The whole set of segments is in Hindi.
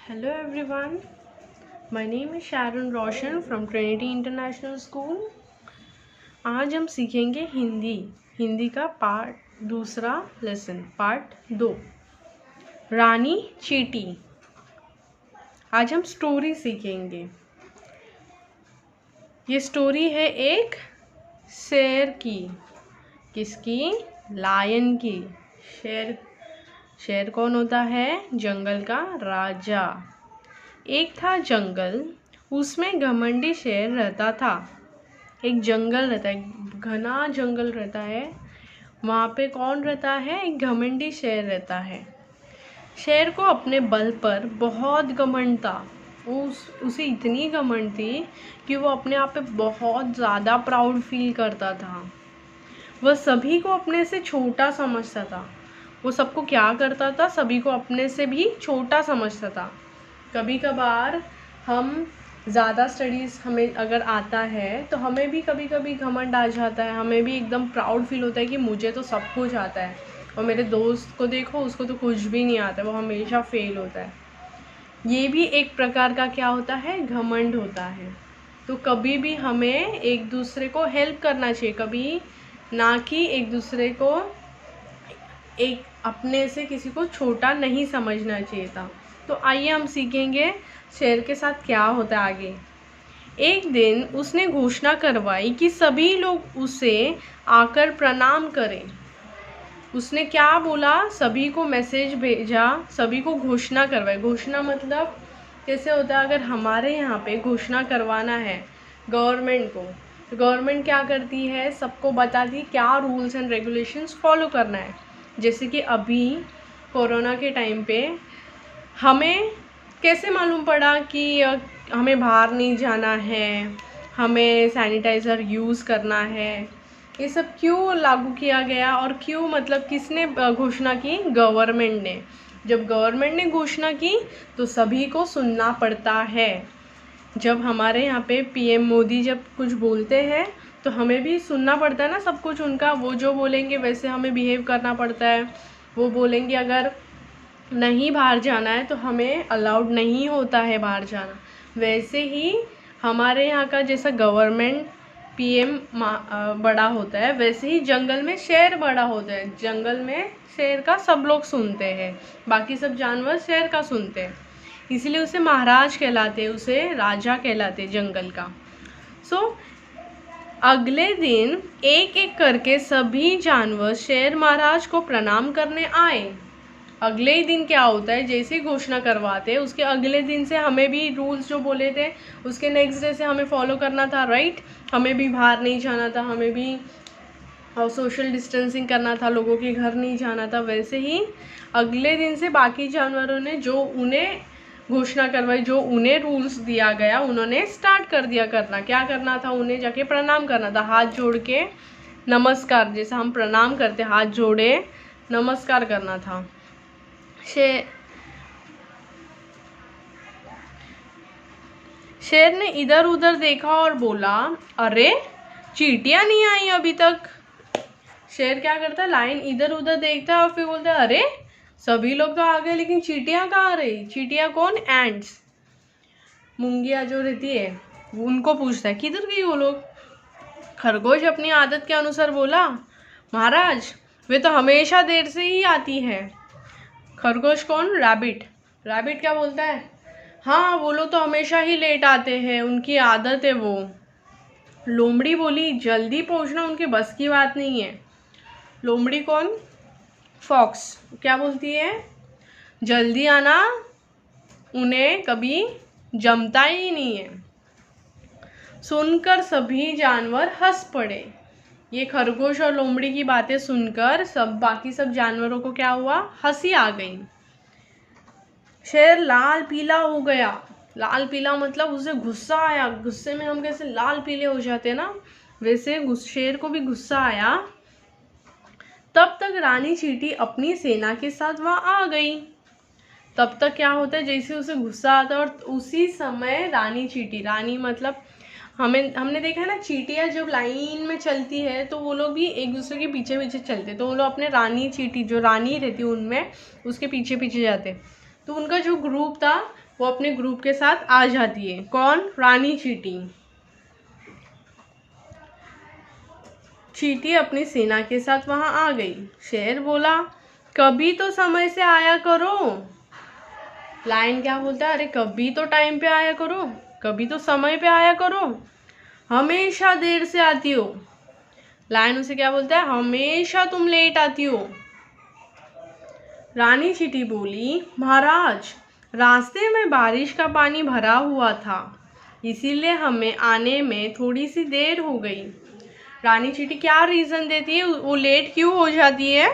Hello everyone, my name is Sharon Roshan from Trinity International School. आज हम सीखेंगे हिंदी का दूसरा लेसन पार्ट 2 रानी चींटी। आज हम स्टोरी सीखेंगे। ये स्टोरी है एक शेर की। किसकी? लायन की। शेर कौन होता है? जंगल का राजा। एक था जंगल, उसमें घमंडी शेर रहता था। एक जंगल रहता है, घना जंगल रहता है। वहाँ पे कौन रहता है? एक घमंडी शेर रहता है। शेर को अपने बल पर बहुत घमंड था। उसे इतनी घमंड थी कि वो अपने आप पे बहुत ज़्यादा प्राउड फील करता था। वह सभी को अपने से छोटा समझता था। वो सबको क्या करता था? सभी को अपने से भी छोटा समझता था। कभी कभार हम ज़्यादा स्टडीज़ हमें अगर आता है तो हमें भी कभी कभी घमंड आ जाता है। हमें भी एकदम प्राउड फील होता है कि मुझे तो सब कुछ आता है और मेरे दोस्त को देखो, उसको तो कुछ भी नहीं आता, वो हमेशा फेल होता है। ये भी एक प्रकार का क्या होता है? घमंड होता है। तो कभी भी हमें एक दूसरे को हेल्प करना चाहिए, कभी ना कि एक दूसरे को एक अपने से किसी को छोटा नहीं समझना चाहिए था। तो आइए हम सीखेंगे शेर के साथ क्या होता है आगे। एक दिन उसने घोषणा करवाई कि सभी लोग उसे आकर प्रणाम करें। उसने क्या बोला? सभी को मैसेज भेजा, सभी को घोषणा करवाई। घोषणा मतलब कैसे होता है? अगर हमारे यहाँ पे घोषणा करवाना है गवर्नमेंट को, तो गवर्नमेंट क्या करती है? सबको बताती क्या रूल्स एंड रेगुलेशंस फॉलो करना है। जैसे कि अभी कोरोना के टाइम पे हमें कैसे मालूम पड़ा कि हमें बाहर नहीं जाना है, हमें सैनिटाइज़र यूज़ करना है। ये सब क्यों लागू किया गया और क्यों, मतलब किसने घोषणा की? गवर्नमेंट ने। जब गवर्नमेंट ने घोषणा की तो सभी को सुनना पड़ता है। जब हमारे यहाँ पे पीएम मोदी जब कुछ बोलते हैं तो हमें भी सुनना पड़ता है ना सब कुछ उनका। वो जो बोलेंगे वैसे हमें बिहेव करना पड़ता है। वो बोलेंगे अगर नहीं बाहर जाना है तो हमें अलाउड नहीं होता है बाहर जाना। वैसे ही हमारे यहाँ का जैसा गवर्नमेंट पीएम बड़ा होता है, वैसे ही जंगल में शेर बड़ा होता है। जंगल में शेर का सब लोग सुनते हैं, बाकी सब जानवर शेर का सुनते हैं, इसलिए उसे महाराज कहलाते, उसे राजा कहलाते जंगल का। अगले दिन एक एक करके सभी जानवर शेर महाराज को प्रणाम करने आए। अगले ही दिन क्या होता है? जैसे ही घोषणा करवाते हैं उसके अगले दिन से हमें भी रूल्स जो बोले थे उसके नेक्स्ट डे से हमें फॉलो करना था, राइट? हमें भी बाहर नहीं जाना था, हमें भी सोशल डिस्टेंसिंग करना था, लोगों के घर नहीं जाना था। वैसे ही अगले दिन से बाकी जानवरों ने जो उन्हें घोषणा करवाई, जो उन्हें रूल्स दिया गया, उन्होंने स्टार्ट कर दिया करना। क्या करना था? उन्हें जाके प्रणाम करना था, हाथ जोड़ के नमस्कार, जैसा हम प्रणाम करते हाथ जोड़े नमस्कार करना था। शेर ने इधर उधर देखा और बोला, अरे चींटियां नहीं आई अभी तक। शेर क्या करता है? लायन इधर उधर देखता है और फिर बोलता है, अरे सभी लोग तो आ गए लेकिन चींटियां कहाँ आ रही? चींटियां कौन? एंट्स, मुंगिया जो रहती है, उनको पूछता है किधर गई वो लोग। खरगोश अपनी आदत के अनुसार बोला, महाराज वे तो हमेशा देर से ही आती है। खरगोश कौन? रैबिट। रैबिट क्या बोलता है? हाँ, वो लोग तो हमेशा ही लेट आते हैं, उनकी आदत है वो। लोमड़ी बोली, जल्दी पहुंचना उनके बस की बात नहीं है। लोमड़ी कौन? फॉक्स। क्या बोलती है? जल्दी आना उन्हें कभी जमता ही नहीं है। सुनकर सभी जानवर हंस पड़े। ये खरगोश और लोमड़ी की बातें सुनकर बाकी सब जानवरों को क्या हुआ? हंसी आ गई। शेर लाल पीला हो गया। लाल पीला मतलब उसे गुस्सा आया। गुस्से में हम कैसे लाल पीले हो जाते हैं ना, वैसे शेर को भी गुस्सा आया। तब तक रानी चींटी अपनी सेना के साथ वहां आ गई। तब तक क्या होता है? जैसे उसे गुस्सा आता है और उसी समय रानी चींटी, रानी मतलब हमने देखा है ना, चींटियाँ जब लाइन में चलती है तो वो लोग भी एक दूसरे के पीछे पीछे चलते, तो वो लोग अपने रानी चींटी जो रानी रहती है उनमें उसके पीछे पीछे जाते। तो उनका जो ग्रुप था वो अपने ग्रुप के साथ आ जाती है। कौन? रानी चींटी। चींटी अपनी सेना के साथ वहां आ गई। शेर बोला, कभी तो समय से आया करो। लायन क्या बोलता है? अरे कभी तो टाइम पे आया करो, कभी तो समय पे आया करो, हमेशा देर से आती हो। लायन उसे क्या बोलता है? हमेशा तुम लेट आती हो। रानी चींटी बोली, महाराज, रास्ते में बारिश का पानी भरा हुआ था, इसीलिए हमें आने में थोड़ी सी देर हो गई। रानी चींटी क्या रीज़न देती है वो लेट क्यों हो जाती है?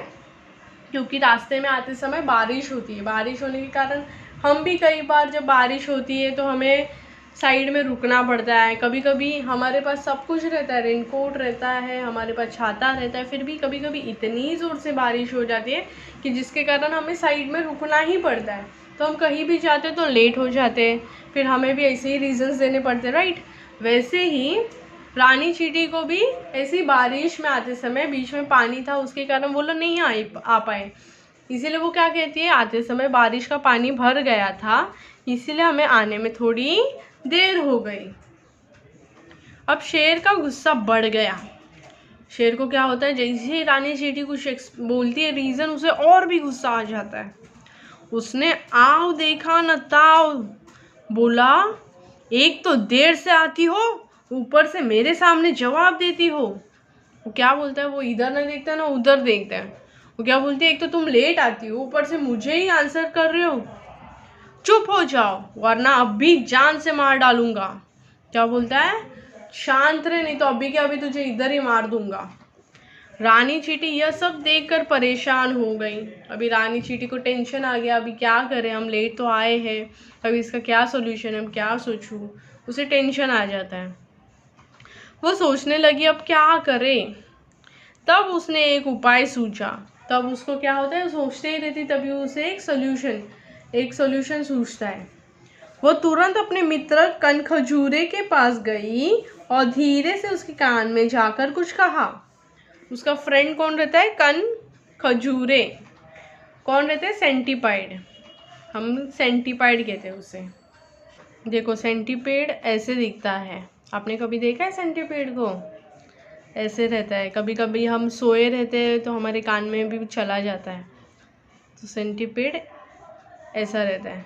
क्योंकि रास्ते में आते समय बारिश होती है। बारिश होने के कारण हम भी कई बार जब बारिश होती है तो हमें साइड में रुकना पड़ता है। कभी कभी हमारे पास सब कुछ रहता है, रेनकोट रहता है, हमारे पास छाता रहता है, फिर भी कभी कभी इतनी ज़ोर से बारिश हो जाती है कि जिसके कारण हमें साइड में रुकना ही पड़ता है। तो हम कहीं भी जाते तो लेट हो जाते हैं, फिर हमें भी ऐसे ही रीजंस देने पड़ते हैं, राइट। वैसे ही रानी चींटी को भी ऐसी बारिश में आते समय बीच में पानी था, उसके कारण वो लोग नहीं आ पाए। इसीलिए वो क्या कहती है? आते समय बारिश का पानी भर गया था, इसीलिए हमें आने में थोड़ी देर हो गई। अब शेर का गुस्सा बढ़ गया। शेर को क्या होता है? जैसे ही रानी चींटी कुछ बोलती है रीज़न, उसे और भी गुस्सा आ जाता है। उसने आओ देखा न ताओ बोला, एक तो देर से आती हो, ऊपर से मेरे सामने जवाब देती हो। वो क्या बोलता है? वो इधर नहीं देखता ना उधर देखता है। वो क्या बोलती है? एक तो तुम लेट आती हो, ऊपर से मुझे ही आंसर कर रहे हो, चुप हो जाओ वरना अभी जान से मार डालूंगा। क्या बोलता है? शांत रहे, नहीं तो अभी के अभी तुझे इधर ही मार दूंगा। रानी चींटी यह सब देखकर परेशान हो गई। अभी रानी चींटी को टेंशन आ गया, अभी क्या करें, हम लेट तो आए हैं, अभी इसका क्या सोल्यूशन है, हम क्या सोचूं। उसे टेंशन आ जाता है। वो सोचने लगी अब क्या करे। तब उसने एक उपाय सूझा। तब उसको क्या होता है? सोचते ही रहती, तभी उसे एक सोल्यूशन सूझता है। वो तुरंत अपने मित्र कनखजूरे के पास गई और धीरे से उसके कान में जाकर कुछ कहा। उसका फ्रेंड कौन रहता है? कनखजूरे। कौन रहते हैं? सेंटीपाइड। हम सेंटीपाइड कहते हैं उसे। देखो सेंटीपेड ऐसे दिखता है। आपने कभी देखा है सेंटीपेड को? ऐसे रहता है। कभी कभी हम सोए रहते हैं तो हमारे कान में भी चला जाता है। तो सेंटीपेड ऐसा रहता है।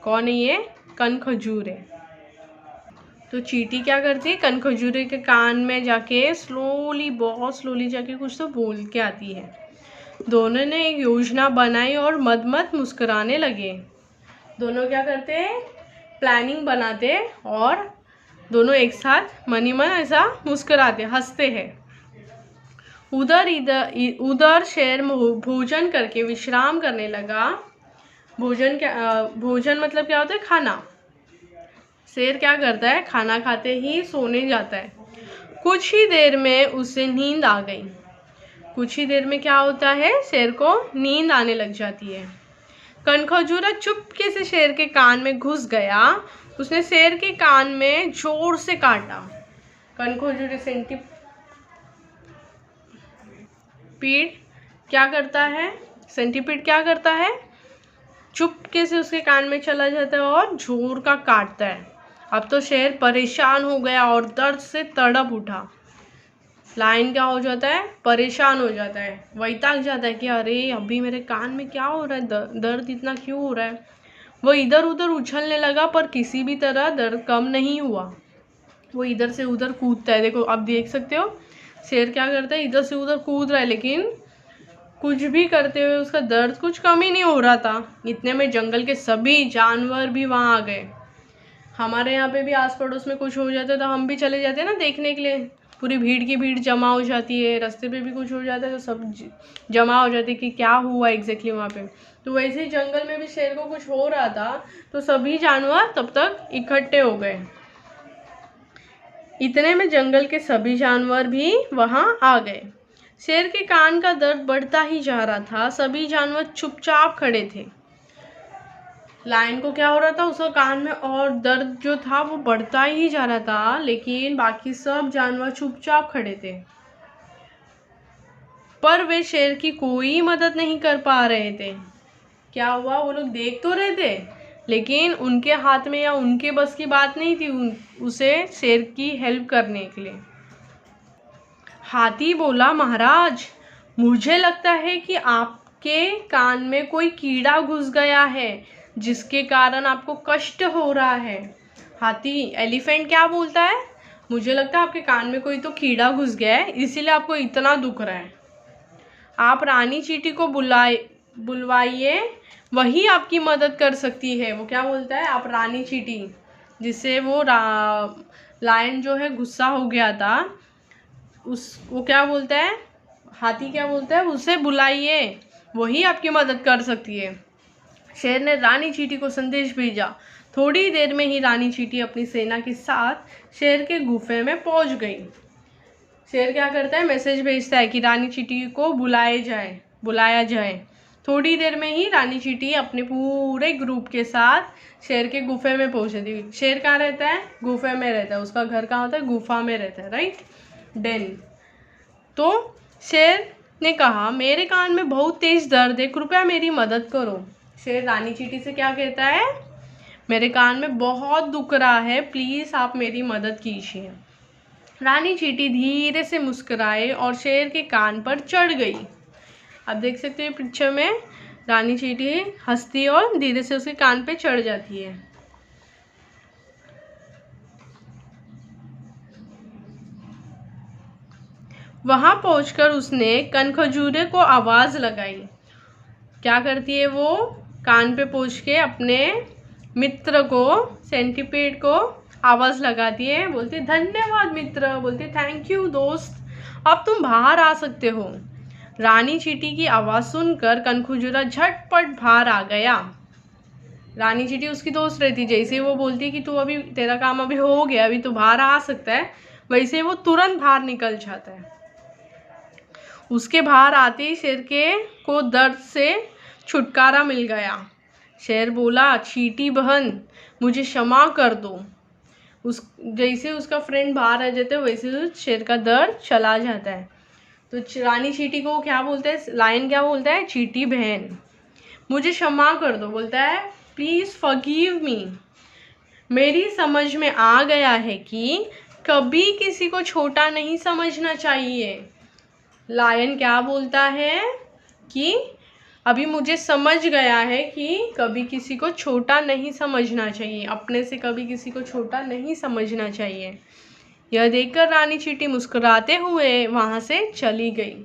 कौन है ये? कनखजूर है। तो चींटी क्या करती है? कनखजूरे के कान में जाके स्लोली, बहुत स्लोली जाके कुछ तो बोल के आती है। दोनों ने एक योजना बनाई और मद मद मुस्कुराने लगे। दोनों क्या करते हैं? प्लानिंग बनाते और दोनों एक साथ मन ही मन ऐसा मुस्कुराते, हंसते हैं। उधर शेर भोजन करके विश्राम करने लगा। भोजन मतलब क्या होता है? खाना। शेर क्या करता है? खाना खाते ही सोने जाता है। कुछ ही देर में उसे नींद आ गई। कुछ ही देर में क्या होता है? शेर को नींद आने लग जाती है। कनखजूरा चुपके से शेर के कान में घुस गया। उसने शेर के कान में जोर से काटा। कनखजूरे सेंटीपीड क्या करता है? सेंटीपीड क्या करता है? चुपके से उसके कान में चला जाता है और जोर का काटता है। अब तो शेर परेशान हो गया और दर्द से तड़प उठा। लायन क्या हो जाता है? परेशान हो जाता है, वैताग जाता है कि अरे अभी मेरे कान में क्या हो रहा है, दर्द इतना क्यों हो रहा है। वो इधर उधर उछलने लगा पर किसी भी तरह दर्द कम नहीं हुआ। वो इधर से उधर कूदता है। देखो अब देख सकते हो शेर क्या करता है? इधर से उधर कूद रहा है, लेकिन कुछ भी करते हुए उसका दर्द कुछ कम ही नहीं हो रहा था। इतने में जंगल के सभी जानवर भी वहाँ आ गए। हमारे यहाँ पे भी आस पड़ोस में कुछ हो जाता है तो हम भी चले जाते हैं ना देखने के लिए। पूरी भीड़ की भीड़ जमा हो जाती है, रास्ते पे भी कुछ हो जाता है तो सब जमा हो जाते हैं कि क्या हुआ एग्जैक्टली वहाँ पे। तो वैसे ही जंगल में भी शेर को कुछ हो रहा था तो सभी जानवर तब तक इकट्ठे हो गए। इतने में जंगल के सभी जानवर भी वहाँ आ गए। शेर के कान का दर्द बढ़ता ही जा रहा था। सभी जानवर चुपचाप खड़े थे। लायन को क्या हो रहा था? उसका कान में और दर्द जो था वो बढ़ता ही जा रहा था, लेकिन बाकी सब जानवर चुपचाप खड़े थे। पर वे शेर की कोई मदद नहीं कर पा रहे थे। क्या हुआ? वो लोग देख तो रहे थे लेकिन उनके हाथ में या उनके बस की बात नहीं थी उसे शेर की हेल्प करने के लिए। हाथी बोला, महाराज मुझे लगता है कि आपके कान में कोई कीड़ा घुस गया है जिसके कारण आपको कष्ट हो रहा है। एलिफेंट क्या बोलता है, मुझे लगता है आपके कान में कोई तो कीड़ा घुस गया है इसीलिए आपको इतना दुख रहा है। आप रानी चींटी को बुलवाइए, वही आपकी मदद कर सकती है। वो क्या बोलता है, आप रानी चींटी, जिससे वो लायन जो है गुस्सा हो गया था, वो क्या बोलता है, हाथी क्या बोलता है, उसे बुलाइए, वही आपकी मदद कर सकती है। शेर ने रानी चींटी को संदेश भेजा। थोड़ी देर में ही रानी चींटी अपनी सेना के साथ शेर के गुफे में पहुंच गई। शेर क्या करता है, मैसेज भेजता है कि रानी चींटी को बुलाया जाए। थोड़ी देर में ही रानी चींटी अपने पूरे ग्रुप के साथ शेर के गुफे में पहुंच थी। शेर कहाँ रहता है, गुफे में रहता है। उसका घर कहाँ होता है, गुफा में रहता है, राइट, डेन। तो शेर ने कहा, मेरे कान में बहुत तेज दर्द है, कृपया मेरी मदद करो। शेर रानी चींटी से क्या कहता है, मेरे कान में बहुत दुख रहा है, प्लीज़ आप मेरी मदद कीजिए। रानी चींटी धीरे से मुस्कुराए और शेर के कान पर चढ़ गई। आप देख सकते हो पिक्चर में, रानी चींटी हंसती है और धीरे से उसके कान पे चढ़ जाती है। वहां पहुंचकर उसने कनखजूरे को आवाज़ लगाई। क्या करती है वो, कान पे पहुंच के अपने मित्र को, सेंटीपेड को आवाज़ लगाती है, बोलती धन्यवाद मित्र, बोलती थैंक यू दोस्त, अब तुम बाहर आ सकते हो। रानी चींटी की आवाज़ सुनकर कनखजूरा झटपट बाहर आ गया। रानी चींटी उसकी दोस्त रहती, जैसे वो बोलती कि तू अभी तेरा काम अभी हो गया, अभी तू बाहर आ सकता है, वैसे वो तुरंत बाहर निकल जाता है। उसके बाहर आते ही शेर को दर्द से छुटकारा मिल गया। शेर बोला, चींटी बहन मुझे क्षमा कर दो। जैसे उसका फ्रेंड बाहर आ जाता है वैसे शेर का दर्द चला जाता है। तो रानी चींटी को क्या बोलता है, लायन क्या बोलता है, चींटी बहन मुझे क्षमा कर दो, बोलता है प्लीज़ फॉरगिव मी। मेरी समझ में आ गया है कि कभी किसी को छोटा नहीं समझना चाहिए। लायन क्या बोलता है कि अभी मुझे समझ गया है कि कभी किसी को छोटा नहीं समझना चाहिए, अपने से कभी किसी को छोटा नहीं समझना चाहिए। यह देखकर रानी चींटी मुस्कुराते हुए वहाँ से चली गई।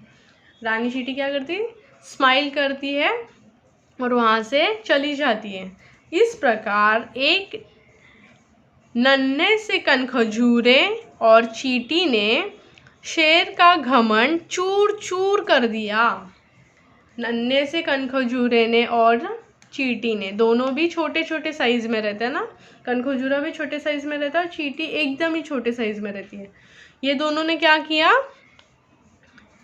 रानी चींटी क्या करती है, स्माइल करती है और वहाँ से चली जाती है। इस प्रकार एक नन्हे से कनखजूरे और चींटी ने शेर का घमंड चूर चूर कर दिया। नन्हे से कनखजूरे ने और चींटी ने, दोनों भी छोटे छोटे साइज में रहते हैं ना, कनखजूरा भी छोटे साइज में रहता है और चींटी एकदम ही छोटे साइज में रहती है। ये दोनों ने क्या किया,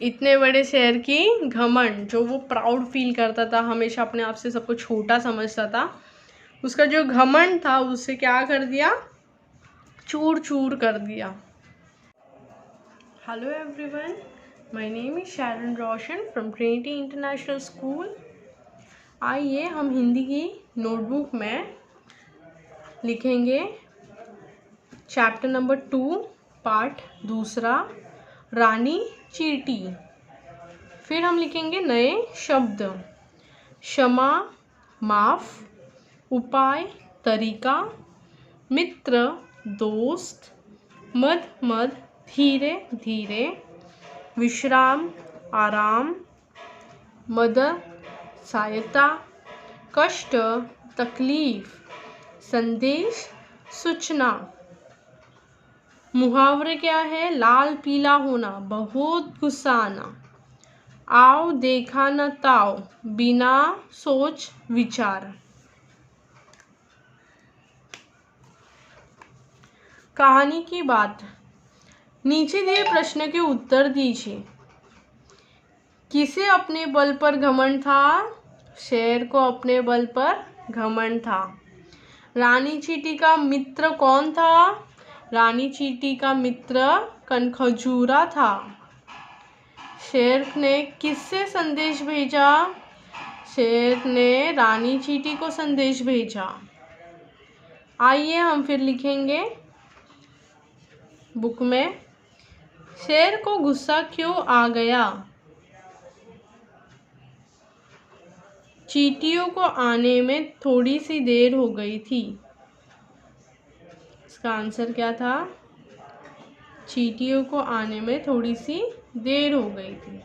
इतने बड़े शेर की घमंड, जो वो प्राउड फील करता था, हमेशा अपने आप से सबको छोटा समझता था, उसका जो घमंड था उससे क्या कर दिया, चूर चूर कर दिया। Hello everyone, my name is Sharon Roshan from Trinity international school. आइए हम हिंदी की नोटबुक में लिखेंगे चैप्टर नंबर 2 पार्ट 2 रानी चींटी। फिर हम लिखेंगे नए शब्द, क्षमा माफ़, उपाय तरीका, मित्र दोस्त, मद मद धीरे धीरे, विश्राम आराम, मदद सहायता, कष्ट तकलीफ, संदेश सूचना। मुहावरे क्या है, लाल पीला होना, बहुत गुस्सा आना, आओ देखा न ताओ, बिना सोच विचार। कहानी की बात, नीचे दिए प्रश्न के उत्तर दीजिए। किसे अपने बल पर घमंड था, शेर को अपने बल पर घमंड था। रानी चींटी का मित्र कौन था, रानी चींटी का मित्र कनखजूरा था। शेर ने किससे संदेश भेजा, शेर ने रानी चींटी को संदेश भेजा। आइए हम फिर लिखेंगे बुक में, शेर को गुस्सा क्यों आ गया? चींटियों को आने में थोड़ी सी देर हो गई थी। इसका आंसर क्या था? चींटियों को आने में थोड़ी सी देर हो गई थी।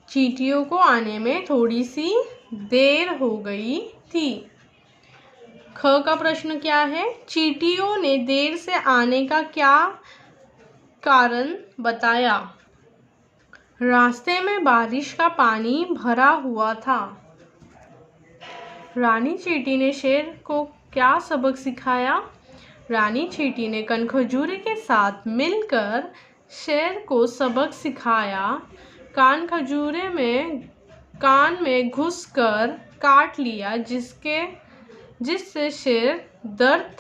चींटियों को आने में थोड़ी सी देर हो गई थी। ख का प्रश्न क्या है? चींटियों ने देर से आने का क्या कारण बताया? रास्ते में बारिश का पानी भरा हुआ था। रानी चींटी ने शेर को क्या सबक सिखाया? रानी चींटी ने कनखजूरे के साथ मिलकर शेर को सबक सिखाया। कान में घुसकर काट लिया, जिससे शेर दर्द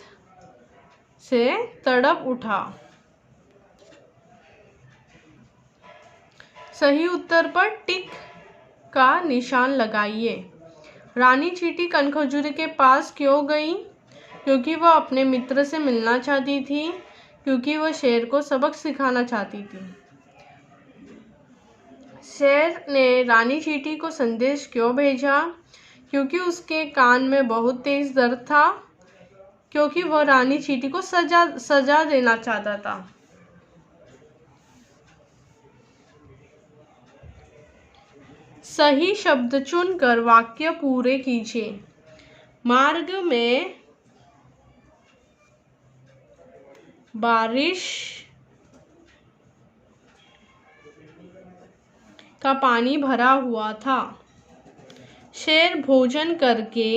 से तड़प उठा। सही उत्तर पर टिक का निशान लगाइए। रानी चींटी कनखजूरे के पास क्यों गई? क्योंकि वह अपने मित्र से मिलना चाहती थी, क्योंकि वह शेर को सबक सिखाना चाहती थी। शेर ने रानी चींटी को संदेश क्यों भेजा? क्योंकि उसके कान में बहुत तेज दर्द था, क्योंकि वह रानी चींटी को सजा देना चाहता था। सही शब्द चुनकर वाक्य पूरे कीजिए। मार्ग में बारिश का पानी भरा हुआ था। शेर भोजन करके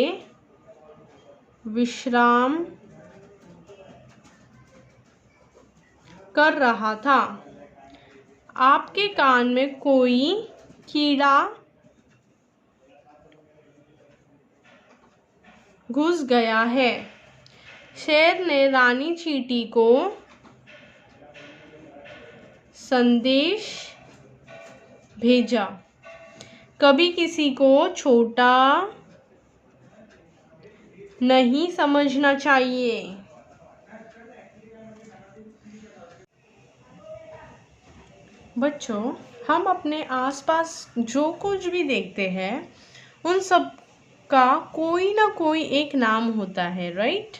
विश्राम कर रहा था। आपके कान में कोई कीड़ा घुस गया है। शेर ने रानी चींटी को संदेश भेजा। कभी किसी को छोटा नहीं समझना चाहिए। बच्चों, हम अपने आसपास जो कुछ भी देखते हैं उन सब का कोई ना कोई एक नाम होता है, राइट?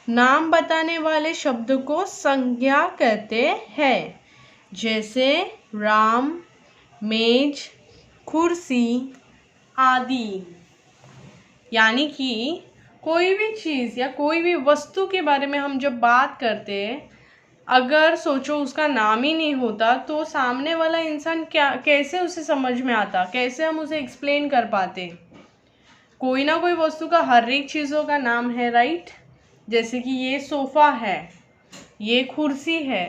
नाम बताने वाले शब्द को संज्ञा कहते हैं, जैसे राम, मेज, कुर्सी आदि। यानी कि कोई भी चीज़ या कोई भी वस्तु के बारे में हम जब बात करते हैं, अगर सोचो उसका नाम ही नहीं होता तो सामने वाला इंसान कैसे उसे समझ में आता, कैसे हम उसे एक्सप्लेन कर पाते? कोई ना कोई वस्तु का हर एक चीज़ों का नाम है, राइट? जैसे कि ये सोफ़ा है, ये कुर्सी है,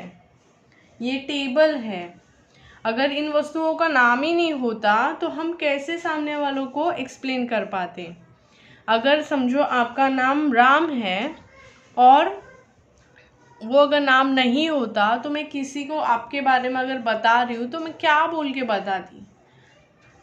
ये टेबल है। अगर इन वस्तुओं का नाम ही नहीं होता तो हम कैसे सामने वालों को एक्सप्लेन कर पाते? अगर समझो आपका नाम राम है और वो अगर नाम नहीं होता तो मैं किसी को आपके बारे में अगर बता रही हूँ तो मैं क्या बोल के बताती?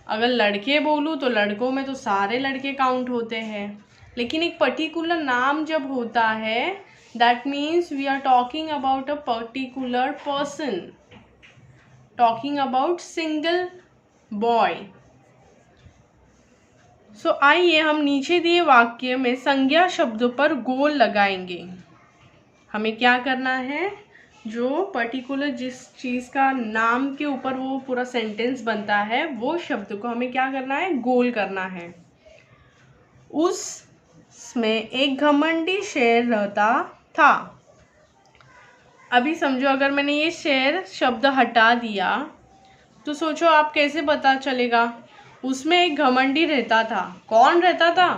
अगर लड़के बोलूँ तो लड़कों में तो सारे लड़के काउंट होते हैं, लेकिन एक पर्टिकुलर नाम जब होता है, that means we are talking about a particular person, talking about single boy. So आइए हम नीचे दिए वाक्य में संज्ञा शब्दों पर गोल लगाएंगे। हमें क्या करना है? जो पर्टिकुलर जिस चीज़ का नाम के ऊपर वो पूरा सेंटेंस बनता है, वो शब्द को हमें क्या करना है? गोल करना है। उसमें एक घमंडी शेर रहता था। अभी समझो अगर मैंने ये शेर शब्द हटा दिया तो सोचो आप कैसे पता चलेगा? उसमें एक घमंडी रहता था। कौन रहता था?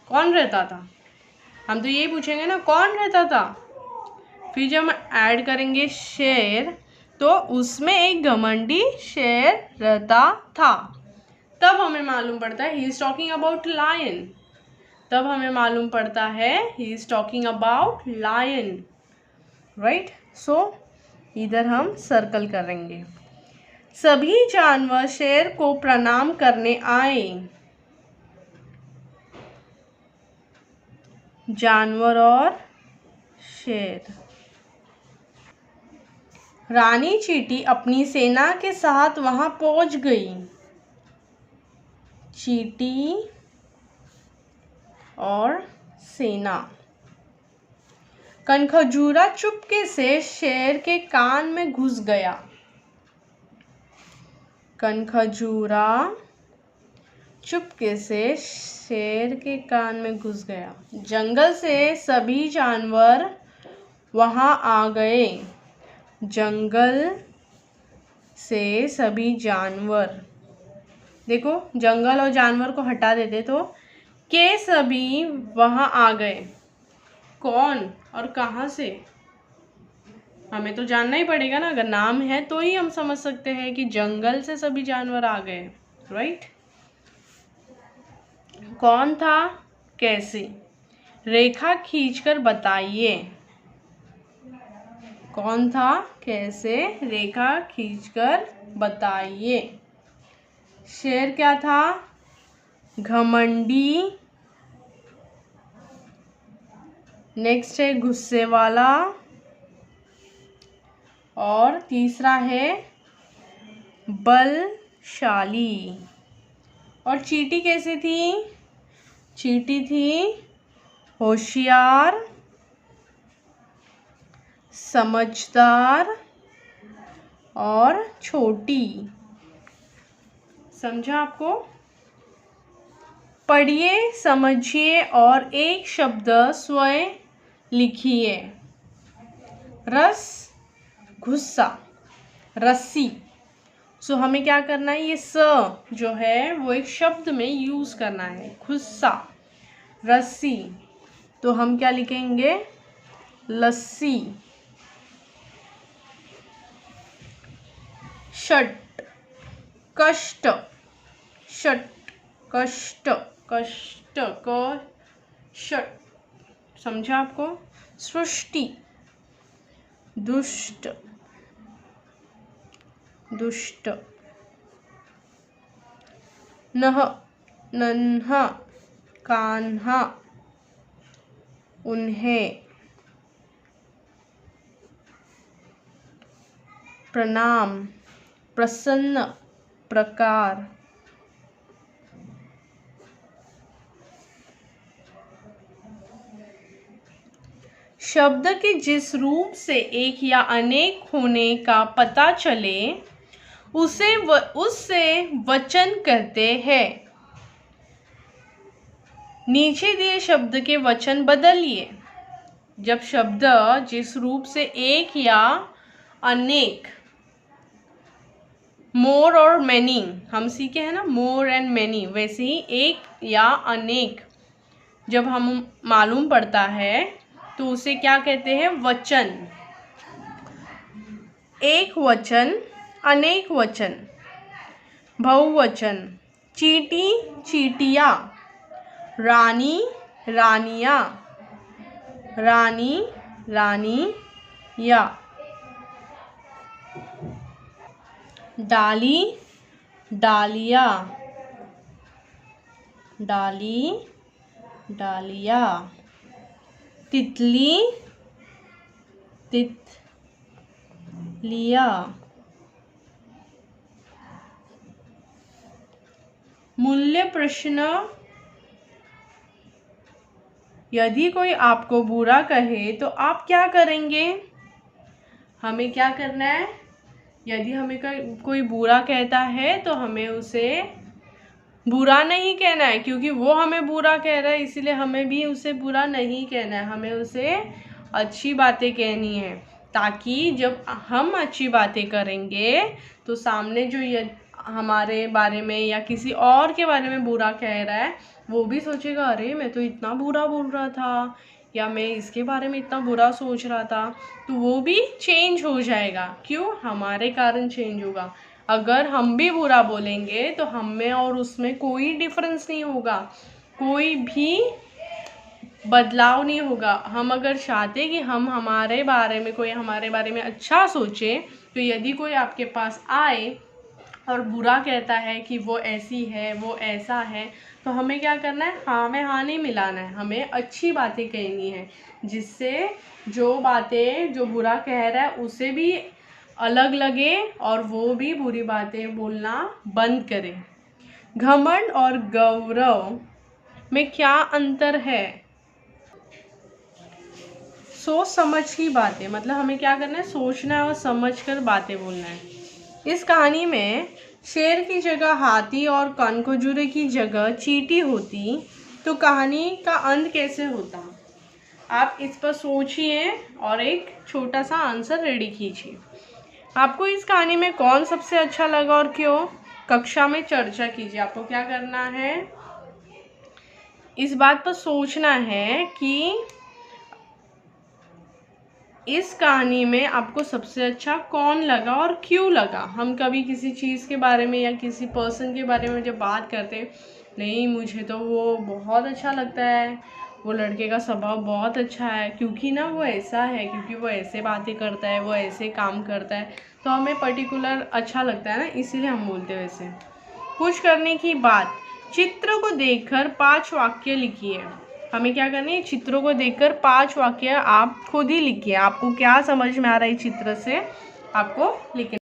कौन रहता था? हम तो यही पूछेंगे ना, कौन रहता था? फिर जब हम ऐड करेंगे शेर, तो उसमें एक घमंडी शेर रहता था, तब हमें मालूम पड़ता है he is talking about lion. तब हमें मालूम पड़ता है he is talking about lion, right. So इधर हम सर्कल करेंगे। सभी जानवर शेर को प्रणाम करने आए। जानवर और शेर। रानी चींटी अपनी सेना के साथ वहां पहुंच गई। चींटी और सेना। कनखजूरा चुपके से शेर के कान में घुस गया। कनखजूरा चुपके से शेर के कान में घुस गया। जंगल से सभी जानवर वहां आ गए। जंगल से सभी जानवर, देखो जंगल और जानवर को हटा देते तो के सभी वहां आ गए। कौन और कहाँ से, हमें तो जानना ही पड़ेगा ना। अगर नाम है तो ही हम समझ सकते हैं कि जंगल से सभी जानवर आ गए, राइट। कौन था, कैसे, रेखा खींचकर बताइए। कौन था, कैसे, रेखा खींचकर बताइए। शेर क्या था, घमंडी। नेक्स्ट है गुस्से वाला। और तीसरा है बलशाली। और चींटी कैसी थी, चींटी थी होशियार, समझदार और छोटी। समझा आपको? पढ़िए, समझिए और एक शब्द स्वयं लिखिए। रस, गुस्सा, रस्सी। सो हमें क्या करना है, ये स जो है वो एक शब्द में यूज करना है। गुस्सा, रस्सी, तो हम क्या लिखेंगे, लस्सी। षट, कष्ट, षट, कष्ट, कष्ट को षट। समझा आपको? सृष्टि, दुष्ट, दुष्ट। नह, नन्हा, कान्हा, उन्हें। प्रणाम, प्रसन्न, प्रकार। शब्द के जिस रूप से एक या अनेक होने का पता चले उससे वचन कहते हैं। नीचे दिए शब्द के वचन बदलिए। जब शब्द जिस रूप से एक या अनेक, मोर और मैनी, हम सीखे हैं ना, मोर एंड मैनी, वैसे ही एक या अनेक जब हम मालूम पड़ता है तो उसे क्या कहते हैं, वचन। एक वचन, अनेक वचन, बहुवचन। चींटी, चींटियाँ। रानी, रानियाँ। रानी, रानियाँ। डाली, डालिया। डाली, डालिया। तितली, तितलिया। मूल्य प्रश्न, यदि कोई आपको बुरा कहे तो आप क्या करेंगे? हमें क्या करना है, यदि हमें कोई बुरा कहता है तो हमें उसे बुरा नहीं कहना है, क्योंकि वो हमें बुरा कह रहा है, इसीलिए हमें भी उसे बुरा नहीं कहना है। हमें उसे अच्छी बातें कहनी है, ताकि जब हम अच्छी बातें करेंगे तो सामने जो ये हमारे बारे में या किसी और के बारे में बुरा कह रहा है वो भी सोचेगा, अरे मैं तो इतना बुरा बोल रहा था, या मैं इसके बारे में इतना बुरा सोच रहा था। तो वो भी चेंज हो जाएगा। क्यों? हमारे कारण चेंज होगा। अगर हम भी बुरा बोलेंगे तो हम में और उसमें कोई डिफरेंस नहीं होगा, कोई भी बदलाव नहीं होगा। हम अगर चाहते कि हम हमारे बारे में कोई हमारे बारे में अच्छा सोचे, तो यदि कोई आपके पास आए और बुरा कहता है कि वो ऐसी है वो ऐसा है, तो हमें क्या करना है, हाँ में हाँ नहीं मिलाना है, हमें अच्छी बातें कहनी है, जिससे जो बातें जो बुरा कह रहा है उसे भी अलग लगे और वो भी बुरी बातें बोलना बंद करे। घमंड और गौरव में क्या अंतर है? सोच समझ की बातें, मतलब हमें क्या करना है, सोचना है और समझ कर बातें बोलना है। इस कहानी में शेर की जगह हाथी और कनखजूरे की जगह चींटी होती तो कहानी का अंत कैसे होता? आप इस पर सोचिए और एक छोटा सा आंसर रेडी कीजिए। आपको इस कहानी में कौन सबसे अच्छा लगा और क्यों? कक्षा में चर्चा कीजिए। आपको क्या करना है, इस बात पर सोचना है कि इस कहानी में आपको सबसे अच्छा कौन लगा और क्यों लगा। हम कभी किसी चीज़ के बारे में या किसी पर्सन के बारे में जब बात करते हैं, नहीं मुझे तो वो बहुत अच्छा लगता है, वो लड़के का स्वभाव बहुत अच्छा है, क्योंकि ना वो ऐसा है, क्योंकि वो ऐसे बातें करता है, वो ऐसे काम करता है, तो हमें पर्टिकुलर अच्छा लगता है ना, इसीलिए हम बोलते हैं वैसे। खुश करने की बात, चित्र को देखकर 5 वाक्य लिखिए। हमें क्या करना है, चित्रों को देखकर 5 वाक्य आप खुद ही लिखिए। आपको क्या समझ में आ रहा है चित्र से, आपको लिखना।